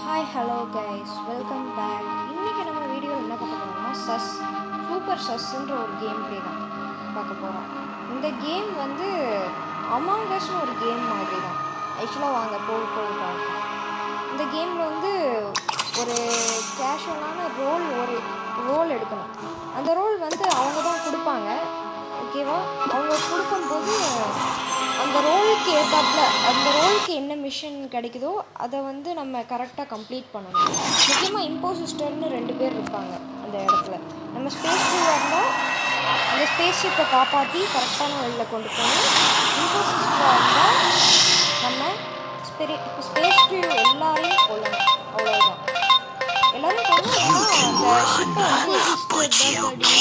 Hi hello guys welcome back. இன்றைக்கி நம்ம வீடியோவில் என்ன பார்க்க போகிறோம்னா சூப்பர் சஸ்ன்ற ஒரு கேம் ப்ளே தான் பார்க்க போகிறோம். இந்த கேம் வந்து அமாங் அஸ்னு ஒரு கேம் மாதிரி தான். ஆக்சுவலாக வாங்க போக பார்க்கலாம். இந்த கேமில் வந்து ஒரு கேஷுவலான ஒரு ரோல் எடுக்கணும். அந்த ரோல் வந்து அவங்க தான் கொடுப்பாங்க, ஓகேவா? அவங்க கொடுக்கும்போது அந்த ரோலுக்கு ஏற்றாப்புல அந்த ரோலுக்கு என்ன மிஷன் கிடைக்குதோ அதை வந்து நம்ம கரெக்டாக கம்ப்ளீட் பண்ணணும். முக்கியமாக இம்போசிஸ்டர்னு 2 பேர் இருப்பாங்க அந்த இடத்துல. நம்ம ஸ்பேஸ் ஷிப்பாக இருந்தால் அந்த ஸ்பேஸ் ஷிப்பை காப்பாற்றி கரெக்டான வழியில் கொண்டு போகணும். இம்போசிஸ்டராக இருந்தால் நம்ம ஸ்பேஸ் க்ரூ எல்லாரையும் கொள்ளணும். அவ்வளோதான், எல்லோரும் கொள்ளணும். அந்த ஷிப்பை வந்து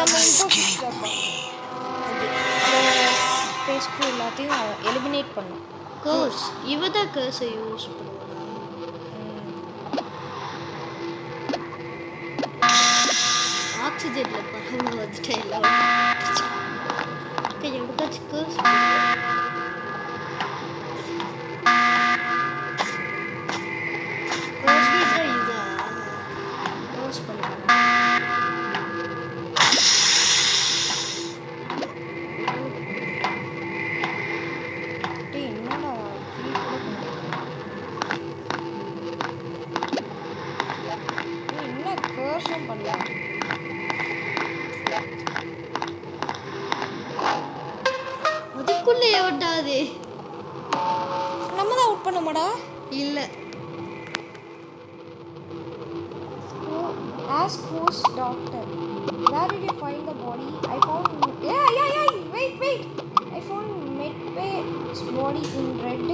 நம்ம இம்போசிஸ்டர் ஸ்பேஸ் க்ரூ எல்லாத்தையும் எலிமினேட் பண்ணும். கர்ஸ் இவ தான் கர்ஸை யூஸ் பண்ணுவாங்க. ஆக்சிஜன்ல பறந்து வந்துட்டே எல்லாம் எவ்வளோக்காச்சும் கர்ஸ் அதுக்குள்ளே ஓட்டாது. நம்ம தான் அவுட் பண்ணமாடா. இல்லை, ask who's doctor, where did you find the body? I found wait I found Medbay's body in red.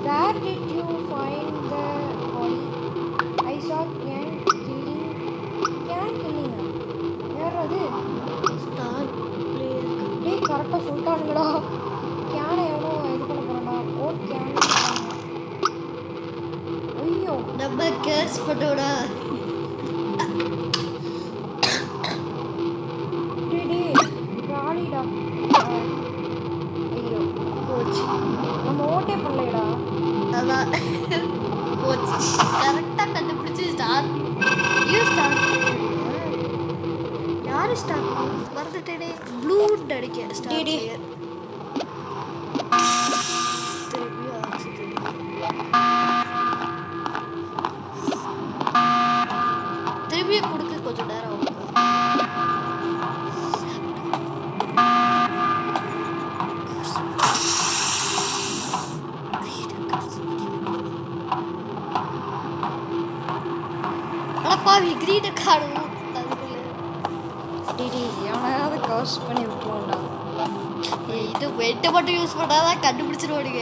Where did you find the body? I saw can killing யார் அது? Star player. டேய் கரெக்டாக சொல்லிட்டானுங்கடா. கேனை எவ்வளோ இது பண்ண போகிறான்டா. Can ஐயோ நம்ம CARES பண்ணோடா. ராலிடா. ஐயோ போச்சு, நம்ம ஓட்டே பண்ணலடா. அதான் போச்சு. கரெக்டாக கண்டுபிடிச்சி ஸ்டார் யாரு ஸ்டார் மறந்துட்டேனே. ப்ளூ அடிக்க ஸ்டார் பிளேயர். திருப்பி ஆக்சிஜன். திருப்பி கொடுக்க கொஞ்சம் நேரம் ஆகும். அடப்பாவி கிரீட காணும். எவனாவது கர்ஸ் பண்ணி விட்டுருவோம்டா. இது வெட்டை மட்டும் யூஸ் பண்ணாதான் கண்டுபிடிச்சிருவானுங்க.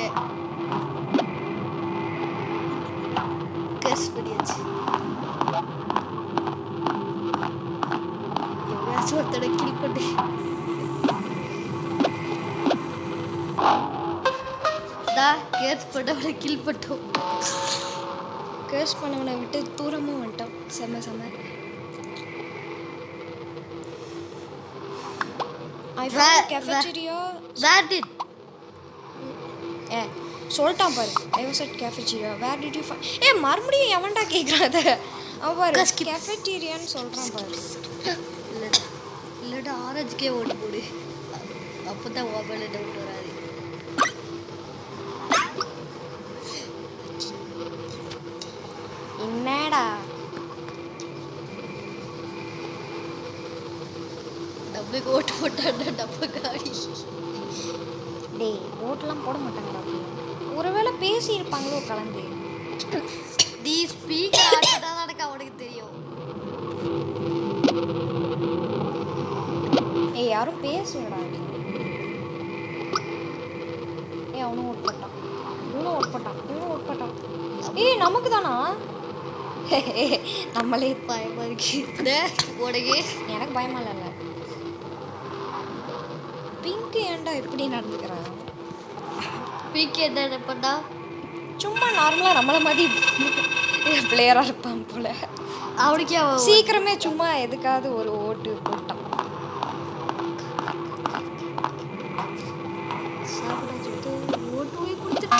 கர்ஸ் பண்ணியாச்சு. எவ்வளோ ஒருத்தட கில் பண்ணி கேர்ஸ் பண்ணவனை கில் பண்ணிட்டோம். கர்ஸ் பண்ணவனை விட்டு தூரமாக வந்துட்டோம். செம்ம I found cafeteria. Where did? சொல்லிட்டான் பாரு. I was at cafeteria. Where did you find? மறுபடியும் எவன்டா கேட்குறாத. அவன் பாரு cafeteriaன்னு சொல்கிறான் பாரு. இல்லைடா ஆரஞ்சுக்கே ஓட்டு போடு. அப்போ தான் மொபைல் டவுட் வராது. என்னடா டப்புக்கு ஓட்டு போட்டாண்டா டப்பு காடி. டேய் ஓட்டெல்லாம் போட மாட்டாங்கடா. ஒருவேளை பேசியிருப்பாங்களோ கலந்து. நீ ஸ்பீக்கர் ஆகிட்டாதான் எனக்கு அவனுக்கு தெரியும். யாரும் பேசுங்கடா. அவனும் ஓட் போட்டான், இவனும் ஓட் போட்டான். நமக்கு தானா? நம்மளே பயமா இருக்கு உனக்கு. எனக்கு பயமா இல்லை. பிங்க் ஏன்டா இப்படி நடந்துக்கிறான்? பிங்க் என்ன பண்ணா? சும்மா நார்மலாக நம்மளை மாதிரி பிளேயராக இருப்பான் போல. அவனுக்கே சீக்கிரமே சும்மா எதுக்காவது ஒரு ஓட்டு போட்டான். சாப்பிட ஓட்டு போய் கொடுத்துட்டு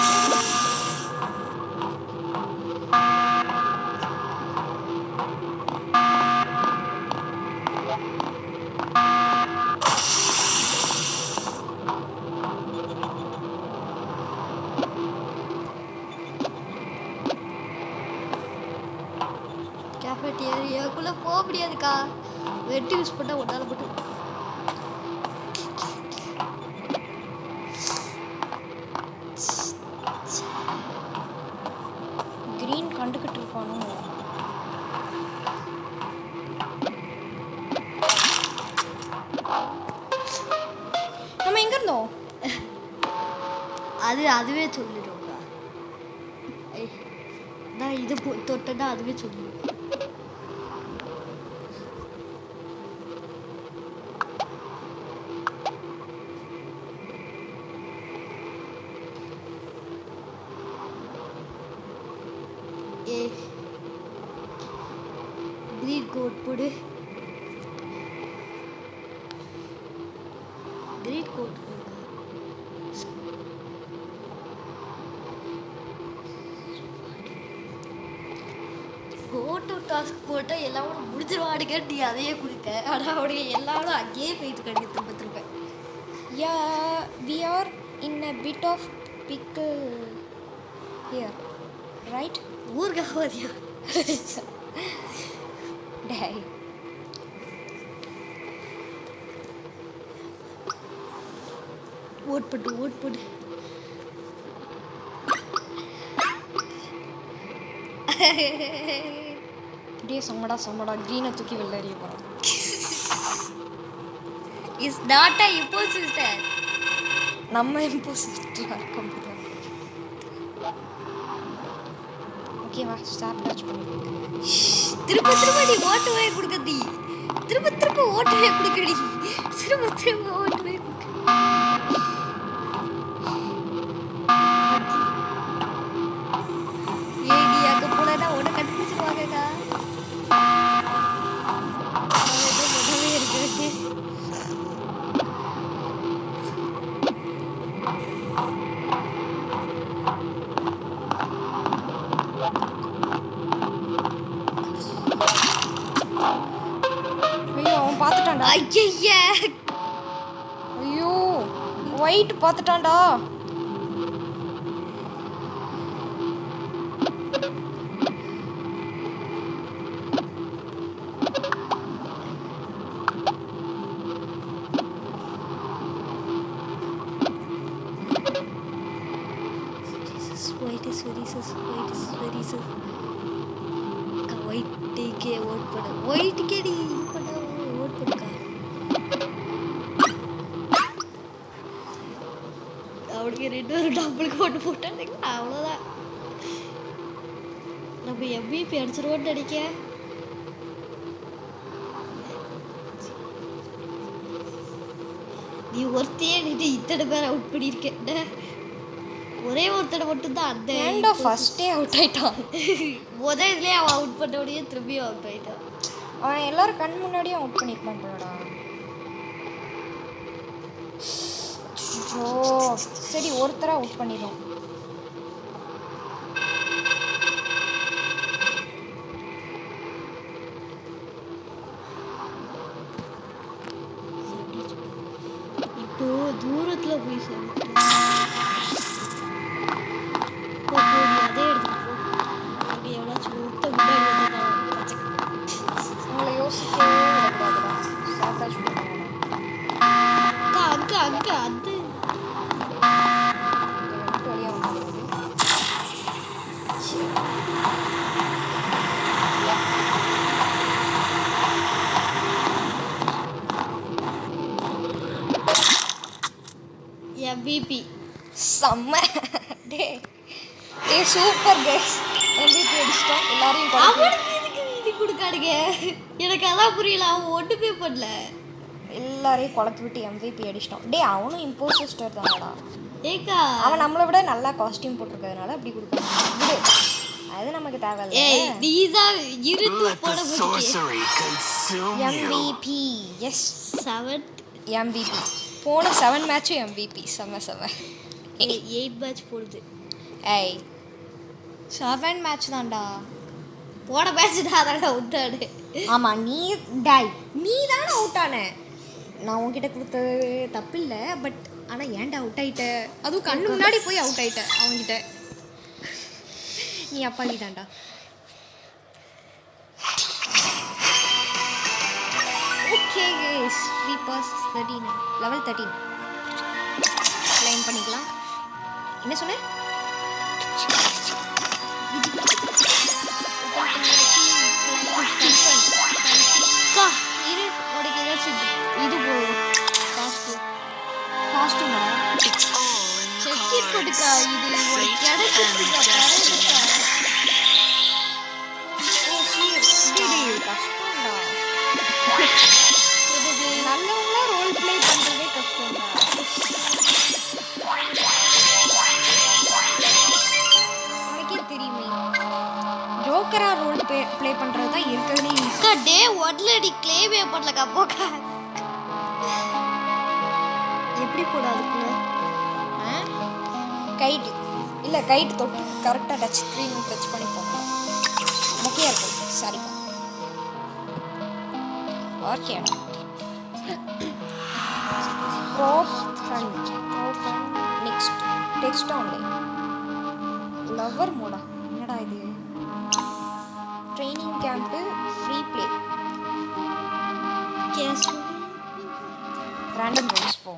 அதுக்குள்ள போக முடியாதுக்கா. வெட்டி யூஸ் பண்ணா ஒன்னால மட்டும். கிரீன் கண்டுக்கிட்டு இருப்பானோ. நம்ம எங்க இருந்தோம்? அதுவே சொல்லிடும்க்கா. நான் இது தொட்டேன்னா அதுவே சொல்லிடும். கிரீன் கோட் போடு. கிரீன் கோட் போடு. கோட்டு டாஸ்க் போட்டால் எல்லாரும் முடிஞ்சிருவாடுங்க. நீ அதையே கொடுக்க. ஆனால் அவனுக்கு எல்லாரும் அங்கேயே போயிட்டு கிடைக்க திரும்ப திரும்ப. Yeah, we are in a bit of pickle here, right? ஊர்காவதியா Dai. ஓட் போட்டு டே சம்மடா க்ரீனை தூக்கி வெளில எறிய போகிறான். Is not a impostor. நம்ம இம்போசிஸ்டராக இருக்கோம். ஓகேவா, ஸ்டாப் டச் பண்ணி திரும்ப நீ ஓட்டு வாய் கொடுக்கடி. திரும்ப ஓட்டு வாய் கொடுக்கடி. திரும்ப ஓட்டு வாய் கொடுக்க. ஏடி அங்கே போனா உன்னை கண்டுபிடிச்சிருவாங்கக்கா. முதலே இருக்கு. ஐயோ அவன் பார்த்துட்டான்டா. ஐயா ஐயோ white பார்த்துட்டான்டா. white is very sus. White ke vote pada. White ke di pada vote pada. அவனுக்கு 2 டபுள் கோட் போட்டானே. அவ்வளோதான். நம்ம MVP அடிச்சிருவோம்னு நினைக்கிறேன். நீ ஒருத்தையே நின்று இத்தனை பேர் அவுட் பண்ணியிருக்கேன். ஒரே ஒருத்தனை மட்டும்தான் அந்த ஏன்டா ஃபர்ஸ்டே அவுட் ஆயிட்டான். முதல் இதுலேயே அவன் அவுட் பண்ணோடனே திரும்பியும் அவுட் ஆயிட்டான். அவன் எல்லாரும் கண் முன்னாடியும் அவுட் பண்ணியிருப்பான் போலடா. சரி ஒருத்தரை அவுட் பண்ணிடும். இப்போ தூரத்தில் போய் சொல்லிட்டு அதே எடுத்துட்டு போ. அப்படி எவ்வளோச்சும் ஒருத்த முன்னாடி வந்து உங்களை யோசிக்கவே விடக்கூடாதுடா. சாப்பிட்டாச்சு அங்கே அது வழியாக வந்துடுது. MVP செம்ம. Day super guys. MVP அடிச்சிட்டோம். எல்லாரையும் அவனுக்கு இதுக்கு இது கொடுக்காடுங்க. எனக்கு அதான் புரியல. அவன் ஒன்றுமே பண்ணல. எல்லாரையும் குழப்பி விட்டு MVP அடிச்சிட்டோம். டே அவனும் இம்போசிஸ்டர் தானடா. ஏக்கா அவன் நம்மளை விட நல்லா காஸ்டியூம் போட்டிருக்கிறதுனால அப்படி கொடுக்குறான். அது நமக்கு தேவையில்ல. ஏய் நீதான் இருந்து போட MVP எஸ் 7 MVP போன 7 மேட்சும் MVP. செம்ம 8 மேட்ச் போடுது. ஏய் 7 மேட்ச் தான்டா. போன மேட்ச் தான் அதான் அவுட் ஆடு. ஆமாம் நீ தானே அவுட் ஆன. நான் உன்கிட்ட கொடுத்தது தப்பு இல்லை. பட் ஆனால் ஏன்டா அவுட் ஆகிட்ட? அதுவும் கண்ணு முன்னாடி போய் அவுட் ஆகிட்ட அவங்ககிட்ட. நீ அப்பாவி தான்டா. Okay guys free pass 13 level 13 claim பண்ணிக்கலாம். என்ன சொன்னேன்? அக்கா இரு உனக்கு ஏதாச்சும் இது போகும் காஸ்டியூமா? செக்கிட் போட்டுக்கா இது உனக்கு கிடைச்சிருக்கா தரதுக்கா. ஓ சீர் கஷ்டம்டா. இது நல்லவங்களா ரோல் ப்ளே பண்ணுறதே கஷ்டம்டா. உனக்கே தெரியுமே ஜோக்கரா ரோல் ப்ளே பண்ணுறது தான் இருக்கிறதுலே ஈஸி. அக்கா டே ஒன்ல நீ கிளைமே பண்ணலக்கா போக்கா. எப்படி போட அதுக்குள்ள கைட்டு இல்லை கைட்டு தொட்டு கரெக்டாக டச் ஸ்க்ரீன் டச் பண்ணி போகணும். முக்கியம் இருக்கும். சரிப்பா ஓகேடா. நெக்ஸ்ட் டெக்ஸ்ட் ஆன்லைன் லவர் மோடா. என்னடா இது? Training camp free play case random rounds போ.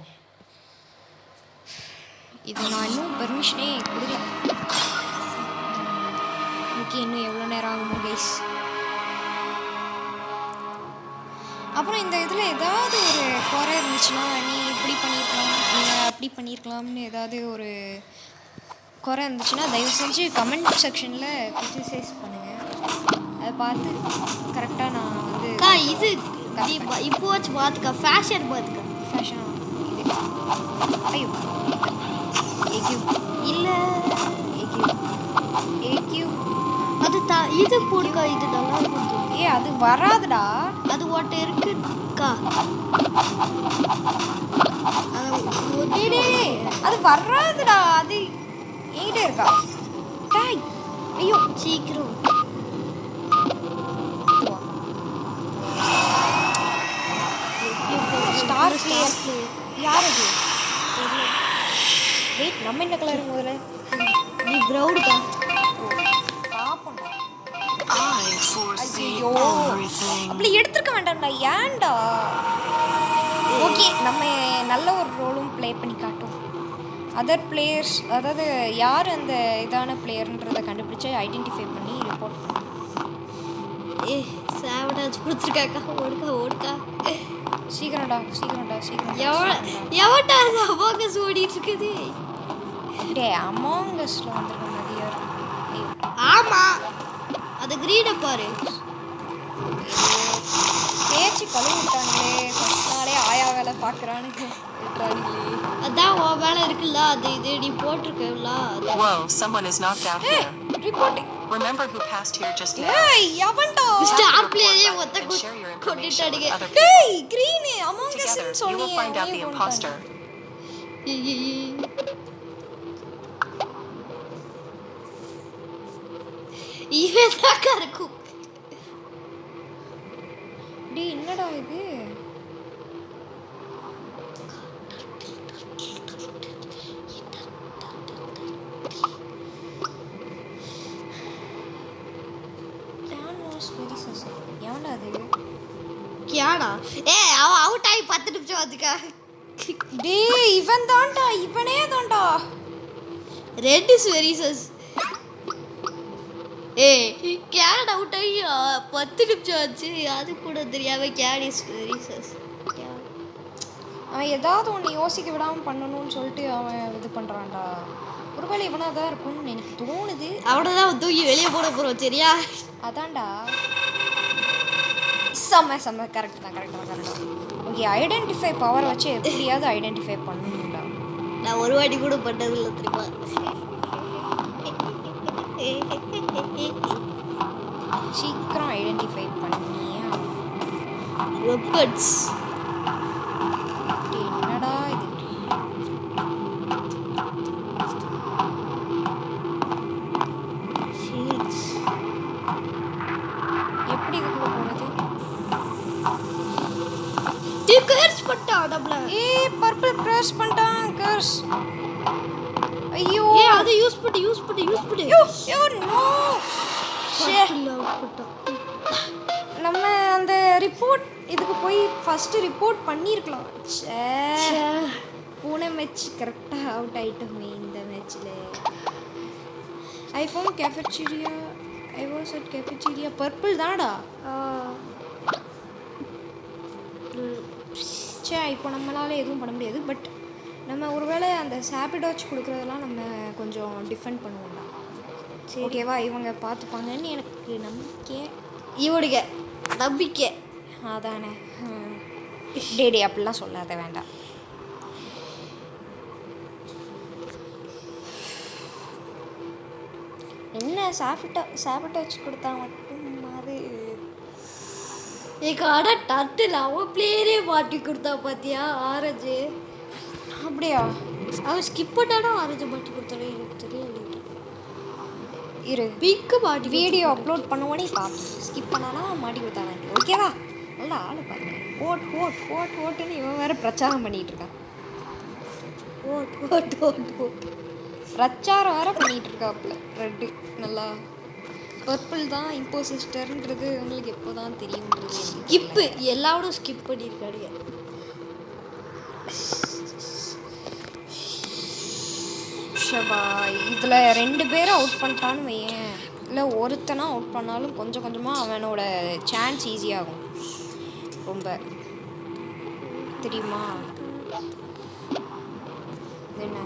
இது நான் இன்னும் பெர்மிஷனே கொடுக்கல. ஓகே இன்னும் எவ்வளோ நேரம் ஆகும் கைஸ்? அப்புறம் இந்த இதில் ஏதாவது ஒரு குறை இருந்துச்சுன்னா நீ இப்படி பண்ணியிருக்கலாம் நீங்கள் அப்படி பண்ணியிருக்கலாம்னு ஏதாவது ஒரு குறை இருந்துச்சுன்னா தயவு செஞ்சு கமெண்ட் செக்ஷனில் கிரிட்டிசைஸ் பண்ணுங்கள். அதை பார்த்து கரெக்டாக நான் வந்து அக்கா இது இப்போ வச்சு பார்த்துக்கா ஃபேஷன் பார்த்துக்கா. ஃபேஷன் இது ஐயோ ஏக்யூ இல்லை ஏக்யூ அது இது போடுக்கா இது நல்லா இருக்கும். ஏ அது வராதுடா. அது ஒட்ட இருக்குக்கா. அது வராதுடா. அது என்கிட்ட இருக்கா? டாய் ஐயோ சீக்கிரம் ஸ்டார் பிளேயர் யார் அது? வெயிட் நம்ம என்ன கலர் முதல்ல? நீ ப்ரௌனுக்கா பாப்போம்டா. I foresee ஐயோ everything. அப்படி எடுத்துருக்க வேண்டாம்டா. ஏன்டா? ஓகே நம்ம நல்ல ஒரு ரோலும் ப்ளே பண்ணி காட்டும். அதர் பிளேயர்ஸ் அதாவது யார் அந்த இதான பிளேயர்ன்றதை கண்டுபிடிச்சு ஐடென்டிஃபை பண்ணி ரிப்போர்ட் பண்ணும். ஏ சாவடாச்சு கொடுத்துருக்காக்கா. ஓடுக்கா சீக்கிரம்டா. எவன்டா அது அவாகஸ் ஓடிட்டு இருக்குது? டே அமாங் அஸ்ல வந்திருக்க மாதிரியா இருக்கு. ஆமா அது கிரீனை பாரு. பேச்சு கழுவி விட்டாங்களே. ஃபர்ஸ்ட் நாளே ஆயா வேலை பார்க்குறானுங்க. அதான் உன் வேலை இருக்குல்ல. அது இது நீ போட்டிருக்கல. Whoa, someone is knocked out here. Report. Remember who passed here just now? ஏய் எவன்டா? ஸ்டார் பிளேயரே மொத்த And share your information கொட்டிட்டானுங்க. with other people. டேய் green among Together, அஸ்னு you will சொன்னியே. find out the imposter. இவன் தாக்கா இருக்கும். டேய் என்னடா இது? Canvas very sus. எவன்டா அது? கியாடா அவன் அவுட் ஆகி 10 நிமிஷம் வந்துக்கா. டேய் இவன் தான்டா. இவனே தான்டா. Red is very sus. Get out ஆகி 10 நிமிஷம் ஆச்சு. அது கூட தெரியாம கேட் இஸ் வெரி சஸ். அவன் ஏதாவது ஒன்று யோசிக்க விடாமல் பண்ணணும்னு சொல்லிட்டு அவன் இது பண்ணுறான்டா. ஒருவேளை இவனாக தான் இருக்கும்னு எனக்கு தோணுது. அவனதான் தூக்கி வெளியே போட போகிறோம் சரியா? அதான்டா. செம்ம கரெக்ட் தான். ஓகே ஐடென்டிஃபை பவரை வச்சு எப்படியாவது ஐடென்டிஃபை பண்ணணும்டா. நான் ஒரு வாட்டி கூட பண்ணதில்லை தெரியுமா? சீக்கிரம் ஐடென்டிஃபை பண்ணியா? வெப்பன்ஸ் என்னடா இது? ஷீல்ட்ஸ் எப்படி இதுக்குள்ள போகிறது? கர்ஸ் பண்ணிட்டா நம்மள. பர்பிள் கிராஸ் பண்ணிட்டான். கர்ஸ். ஐயோ அதை யூஸ் பண்ணு. யோ நோ. நம்ம அந்த ரிப்போர்ட் இதுக்கு போய் ஃபஸ்ட்டு ரிப்போர்ட் பண்ணியிருக்கலாம். ச்சே, பூனை மேட்ச் கரெக்டாக அவுட் ஆகிட்டோமே இந்த மேட்ச்சில். IPhone cafeteria, I was at cafeteria. Purple தானடா. சே, இப்போ நம்மளால் எதுவும் பண்ண முடியாது. பட் நம்ம ஒருவேளை அந்த சாப்பிடாச்சு கொடுக்குறதெல்லாம் நம்ம கொஞ்சம் டிஃபெண்ட் பண்ணுவோம்டா. ஓகேவா? இவங்க பார்த்துப்பாங்கன்னு எனக்கு நம்பிக்கை. இவனுங்க நம்பிக்கை அதானே. டே அப்படிலாம் சொல்லாத, வேண்டாம். என்ன சாப்பிட்டாச்சு கொடுத்தா மட்டும் அது எங்கள் ஆடா டட்டில் அவன் பிளேயரே மாட்டி கொடுத்தா பார்த்தியா ஆரஞ்சு. அப்படியா? அவன் ஸ்கிப் பண்ணாலும் ஆரஞ்சு மாட்டி கொடுத்தானே எனக்கு தெரியல. இரு, பிக்கு மாட்டி வீடியோ அப்லோட் பண்ணுவோன்னே பார்ப்போம். ஸ்கிப் பண்ணானா மாட்டி கொடுத்தானே. ஓகேவா? நல்லா ஆளு பாருங்க. ஓட்டுன்னு இவன் வேறு பிரச்சாரம் பண்ணிகிட்டு இருக்கான். ஓட் பிரச்சாரம் வேறு பண்ணிகிட்டு இருக்காப்புல. ரெட்டு நல்லா பர்பிள் தான் இம்போசிஸ்டர்ன்றது உங்களுக்கு எப்போ தான் தெரியுன்றது. ஸ்கிப்பு எல்லாரும் ஸ்கிப் பண்ணியிருக்காருங்க. ஷபா, இதில் 2 பேரை அவுட் பண்ணிட்டான்னு வையேன், இல்லை ஒருத்தனா அவுட் பண்ணாலும் கொஞ்சம் கொஞ்சமாக அவனோட சான்ஸ் ஈஸியாகும் ரொம்ப, தெரியுமா? என்ன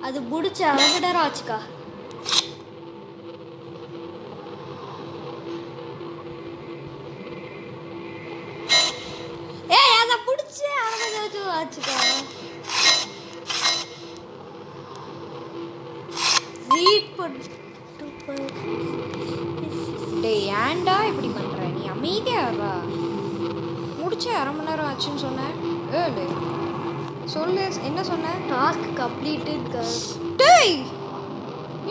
அது முடிச்சு 1/2 மணி நேரம் ஆச்சுக்கா. அதை முடிச்சு 1/2 மணி நேரம் ஆச்சுக்கா. ரீட் பண்ணிட்டு டேய், ஏன்டா இப்படி பண்ணுற? நீ அமைதியாடுறா. முடிச்சு 1/2 மணி நேரம் ஆச்சுன்னு சொன்னேன். ஏழு சொல்லு, என்ன சொன்ன? Task complete. டேய்,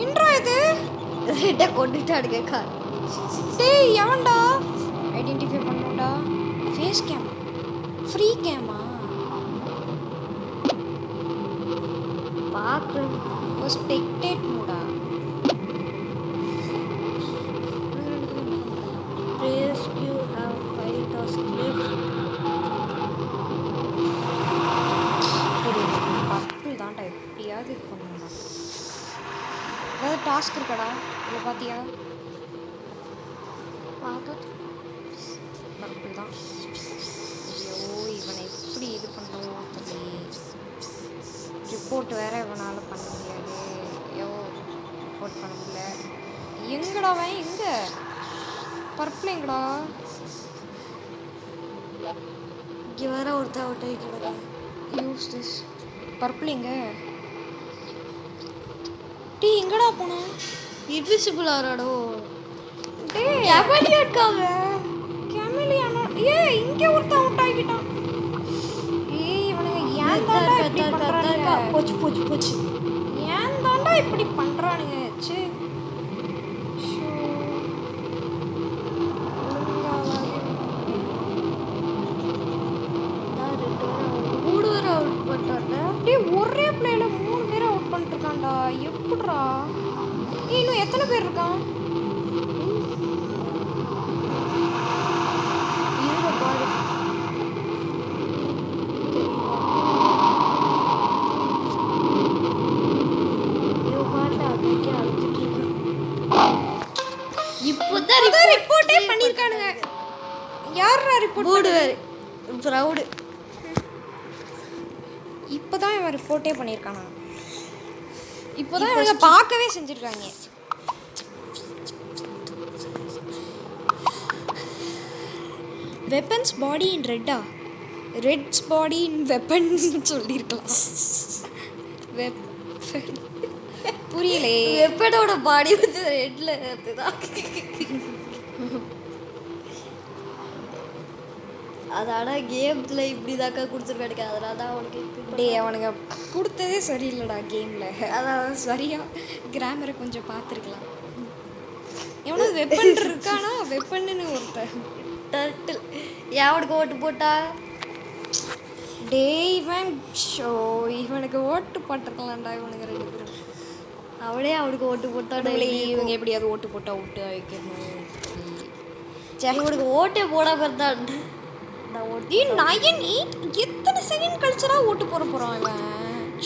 இன்ட்ரோ இது ரெட்டை கொண்டுட்டாடுங்கக்கா. டேய், எவன்டா? ஐடென்டிஃபை பண்ணோம்டா. ஃபேஸ் கேம், ஃப்ரீ கேமா? பார்க்குறேன். ஸ்பெக்டேட் மூடா. Rescue have 5 tasks left. Purple தான்டா, எப்படியாவது இது பண்ணணும்டா. ஏதாவது டாஸ்க் இருக்காடா இதில்? பார்த்தியா? பர்பிள் தான். ஐயோ, இவனை எப்படி இது பண்ணுவோம் தெரியல. ரிப்போர்ட் வேற இவனால் பண்ண முடியாது. ஐயோ, ரிப்போர்ட் பண்ண முடியல. எங்கடா அவன்? எங்கே பர்பிள்? எங்கடா? இங்கே வேற ஒருத்தர் அவுட் ஆகிக்கிறதா. Use this. பர்பிள் எங்க? டீ எங்கடா போன? இன்விசிபிள் ஆறாடோ. டே, கேமலியா இருக்காங்க. கேமலியானா? இங்கே ஒருத்தன் அவுட் ஆகிட்டான். இவனுங்க ஏன் தாண்டா இப்படி பண்றானுங்க? போச்சு. ஏன் தாண்டா இப்படி பண்றானுங்க? சே, ஒரே பிளேல 3 பேரை அவுட் பண்ணிட்டு இருக்கான்டா. எப்படிடா? இன்னும் எத்தனை பேர் இருக்கான்? இப்போதான் ரிப்போர்ட்டே பண்ணிருக்கானுங்க. யாரா ரிப்போர்ட் போடுவாரு? ப்ரௌடு. இப்போதான் இவன் ரிப்போர்ட்டே பண்ணியிருக்கானா? இப்போதான் இவங்க பார்க்கவே செஞ்சுருக்காங்க. வெப்பன்ஸ் பாடி இன் ரெட்டா? ரெட்ஸ் பாடி இன் வெப்பன் சொல்லியிருக்கலாம். புரியலே. வெப்பனோட பாடி வந்து ரெட்ல இருக்குதான். அதாடா கேம்ல இப்படிதாக்கா கொடுத்துருக்கானுங்க. அதனால தான் அவனுக்கு டே, அவனுங்க கொடுத்ததே சரியில்லைடா கேமில். அதான் சரியாக கிராமரை கொஞ்சம் பார்த்துருக்கலாம். எவனோ வெப்பன் இருக்கானா? வெப்பன்னு ஒருத்தர் டர்ட்டில் எவனுக்கு ஓட்டு போட்டா? டே, இவனுக்கு ஓட்டு போட்டிருக்கலாம்டா. இவனுங்க 2 பேரும் அவளே அவனுக்கு ஓட்டு போட்டாடா இவங்க எப்படியாவது ஓட்டு போட்டா விட்டு வைக்கணும். இவனுக்கு ஓட்டே போடாம இருந்தான் நான் ஓட்டு நயன் எயிட் எத்தனை செகண்ட் கழிச்சுடா ஓட்டு போட போறான் இவன்.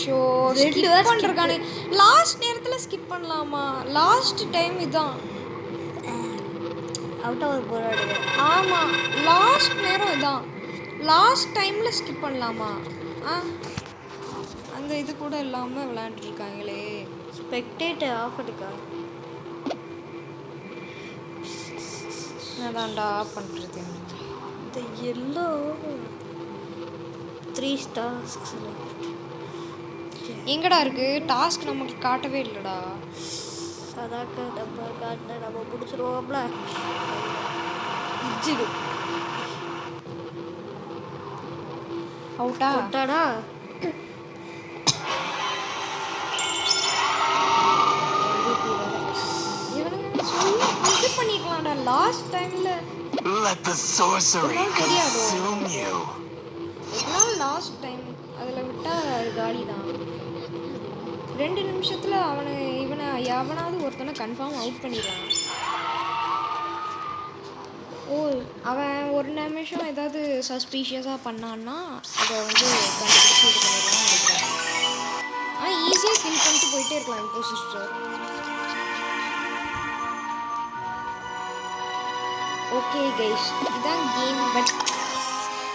ஷோ ரெண்டு ஸ்கிப் பேர் பண்ணிருக்கானே. லாஸ்ட் நேரத்துல ஸ்கிப் பண்ணலாமா? லாஸ்ட் டைம் இதான். அவுட் அவர் போராடுங்க. ஆமா லாஸ்ட் நேரம் இதான். லாஸ்ட் டைம்ல ஸ்கிப் பண்ணலாமா? அந்த இது கூட இல்லாம விளையாண்டுட்டு இருக்காங்களே. ஸ்பெக்டேட்டர் ஆஃப் எடுக்கா அதான்டா பண்றது. இந்த எல்லோ 3 stars எங்கடா இருக்கு டாஸ்க்? நமக்கு காட்டவே இல்லடா. அதாக்க நம்ம காட்டின நம்ம பிடிச்சிருவோம்ல இஜ்ஜிடு அவுட்டா? விட்டாடா இவனுங்க சொல்லி இது பண்ணிக்கலாம்டா லாஸ்ட் டைம்ல. Let the sorcery consume you. இதெல்லாம் லாஸ்ட் டைம் அதில் விட்டா காலி தான். 2 நிமிஷத்தில் இவனை எவனாவது ஒருத்தனை கன்ஃபார்ம் அவுட் பண்ணிடலாம். ஓ அவன் ஒரு நிமிஷம் ஏதாவது சஸ்பீஷியஸாக பண்ணான்னா அதை வந்து கண்டுபிடிச்சி இது பண்ணிடலாம் நினைக்கிறேன். ஈஸியாக கில் பண்ணிட்டு போயிட்டே இருக்கலாம் இப்போ சிஸ்டர். ஓகே கைஸ் இதான் கேம். பட்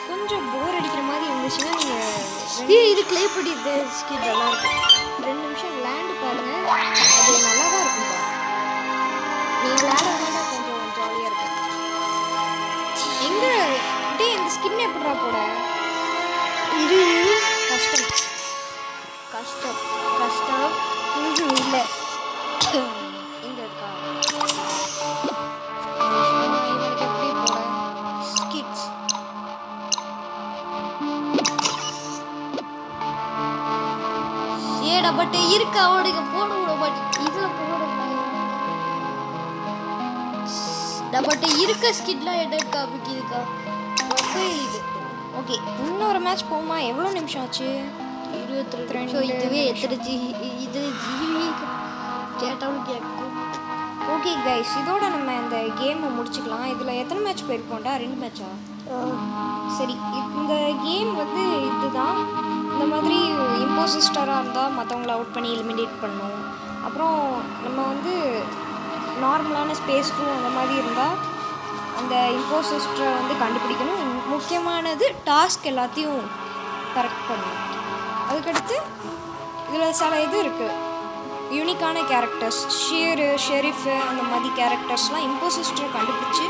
கொஞ்சம் போர் அடிக்கிற மாதிரி இருந்துச்சுன்னா நீங்கள் இது க்ளே பண்ணிட்டு ஸ்கின் நல்லா இருக்கும். 2 நிமிஷம் விளையாண்டு பாருங்க, அது நல்லா தான் இருக்கும். நீங்கள் விளையாடுறதுனா கொஞ்சம் ஜாலியாக இருக்கும். எங்கே டே இந்த ஸ்கின் எப்படிடா போட? இது கஷ்டம் கஷ்டம் கஷ்டம் இல்லை எங்கே இருக்கா? இவனுக்கு எப்படி போட? ஸ்கிட்ஸ் ஏடா பட் இருக்கு அவனுக்கு போட விட மாட்டேன். இதில் போட பட் இருக்க ஸ்கிட்லாம் என்ன காமிக்குதுக்கா இது. ஓகே இன்னொரு மேட்ச் போமா? எவ்வளோ நிமிஷம் ஆச்சு? 22 நிமிஷம். இதுவே எத்தனை இது ஜிபி கேட்டாலும் கேட்கும். ஓகே கைஸ் இதோட நம்ம இந்த கேமை முடிச்சுக்கலாம். இதில் எத்தனை மேட்ச் போயிருக்கோம்டா? 2 மேட்சா? சரி இந்த கேம் வந்து இதுதான். இந்த மாதிரி இம்போசிஸ்டராக இருந்தால் மற்றவங்கள அவுட் பண்ணி எலிமினேட் பண்ணணும். அப்புறம் நம்ம வந்து நார்மலான ஸ்பேஸ் 2 அந்த மாதிரி இருந்தால் அந்த இம்போசிஸ்டரை வந்து கண்டுபிடிக்கணும். முக்கியமானது டாஸ்க் எல்லாத்தையும் கரெக்ட் பண்ணணும். அதுக்கடுத்து இதில் சில இது இருக்குது யூனிக்கான கேரக்டர்ஸ். ஷெரீஃபு அந்த மாதிரி கேரக்டர்ஸ்லாம் இம்போசிஸ்டரை கண்டுபிடிச்சி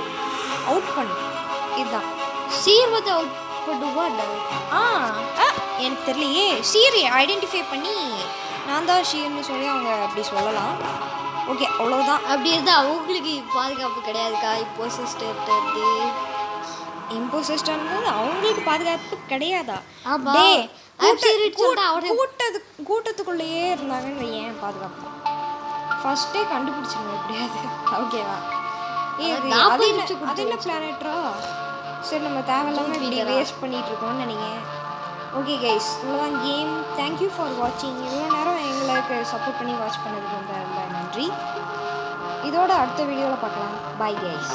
அவுட் பண்ணணும். இதுதான் சீர் வந்து அவுட் பண்ணுவா. எனக்கு தெரியலையே. சீரி ஐடென்டிஃபை பண்ணி நான் தான் ஷீர்னு சொல்லி அவங்க அப்படி சொல்லலாம். ஓகே அவ்வளோதான். அப்படி இருந்தால் அவங்களுக்கு பாதுகாப்பு கிடையாதுக்கா. இப்போ சிஸ்டர்ட்டு இம்போசிஸ்டர்ன்றது அவங்களுக்கு பாதுகாப்பு கிடையாதா? ஆமா. டே அவரு கூட்டத்துக்குள்ளேயே இருந்தாங்கன்னு ஏன் பாதுகாப்பு? ஃபர்ஸ்டே கண்டுபிடிச்சிருங்க எப்படியாவது. ஓகேவா? அது என்ன பிளானெட்ரா? சரி நம்ம தேவையில்லாமல் இப்படி வேஸ்ட் பண்ணிகிட்டு இருக்கோம்னு நினைக்கிறேன். ஓகே கைஸ் இவ்வளோதான் கேம். தேங்க்யூ ஃபார் வாட்சிங். இவ்வளோ நேரம் எங்களுக்கு சப்போர்ட் பண்ணி வாட்ச் பண்ணதுக்கு ரொம்ப ரொம்ப நன்றி. இதோட அடுத்த வீடியோவில் பார்க்கலாம். Bye guys.